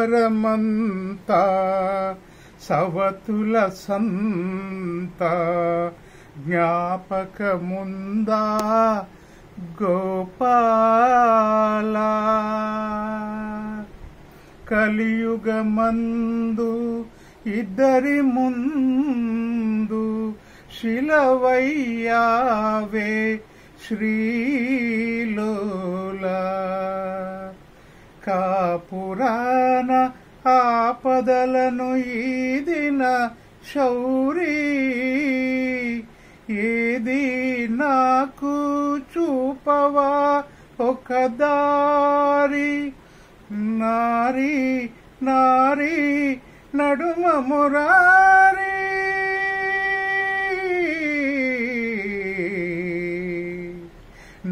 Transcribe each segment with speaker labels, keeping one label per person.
Speaker 1: ద్వాపరమంతా సవతుల సంత జ్ఞాపకముందా గోపాల కలియుగమందు ఇద్దరి ముందు శిలవయ్యావే శ్రీలోలా కాపురాన ఆపదలను ఈదిన శౌరీ ఏది నాకు చూపవా ఒక దారి నారీ నారీ నడుమ మురారి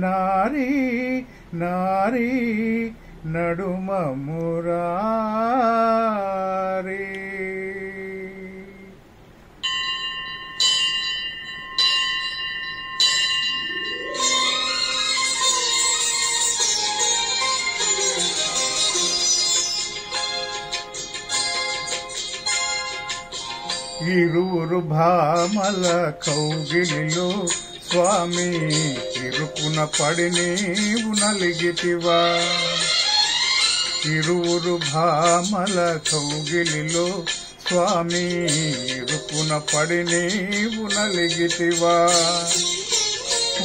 Speaker 1: నారీ నారీ నడుమ మురారి. ఇరువురు భామల కౌగిలిలో స్వామి ఇరుకున పడి నీవు నలిగితివా. ఇరువురు భామల కౌగిలిలో స్వామి ఇరుకున పడి నీవు నలిగితివా.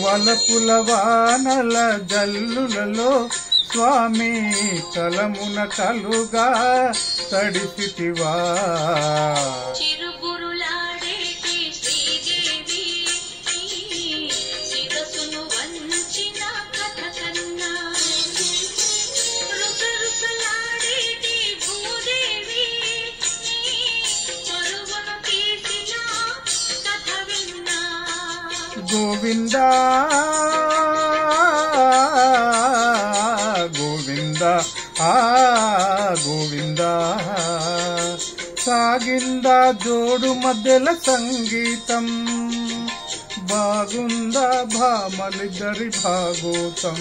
Speaker 1: వలపుల వానల జల్లులలో స్వామి తలమున కలుగా తడిసితివా. గోవిందా గోవిందా గోవిందా సాగిందా జోడు మధ్యల సంగీతం బాగుందా భామలిద్దరి భాగోతం.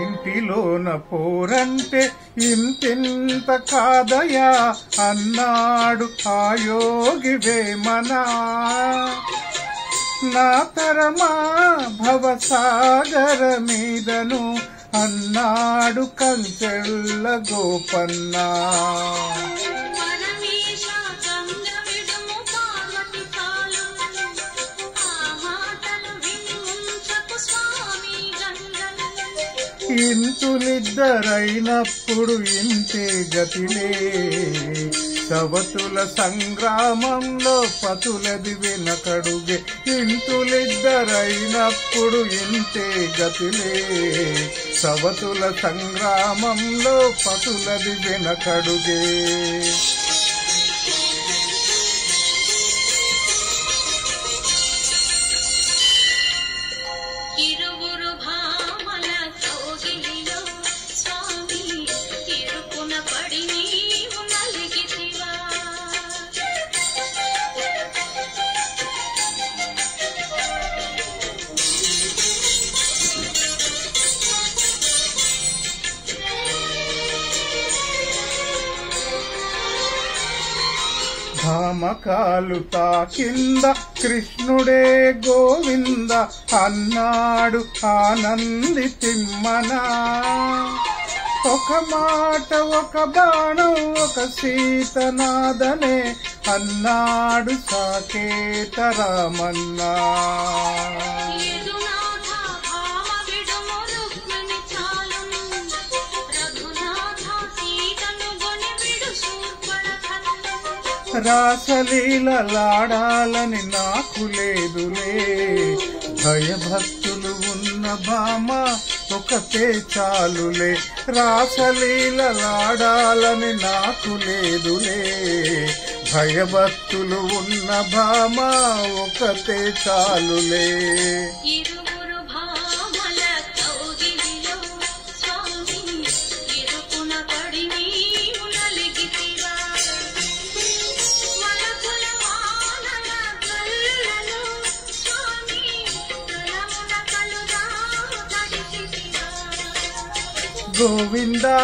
Speaker 1: ఇంటిలోన పోరంటే ఇంతింత కాదయా అన్నాడు ఆ యోగి వేమనా. నా తరమా భవసాగర మీదను అన్నాడు కంచెళ్ళ గోపన్నా. ఇంతులిద్దరైనప్పుడు ఇంతే గతిలే సవతుల సంగ్రామంలో పతులది వెనకడుగే. ఇంతులిద్దరైనప్పుడు ఇంతే గతిలే సవతుల సంగ్రామంలో పతులది వెనకడుగే. భామకాలు తాకింద కృష్ణుడే గోవింద అన్నాడు ఆనంది తిమ్మనా. ఒక మాట ఒక బాణం ఒక సీతనాదనే అన్నాడు సాకేత రామన్నా. రాసలీలలాడాలని నాకు లేదులే భయభక్తులు ఉన్న భామ ఒకటే చాలులే. రాసలీలలాడాలని నాకు లేదులే భయభక్తులు ఉన్న భామ ఒకటే చాలులే.
Speaker 2: ఇరువురు భామల
Speaker 1: గోవిందా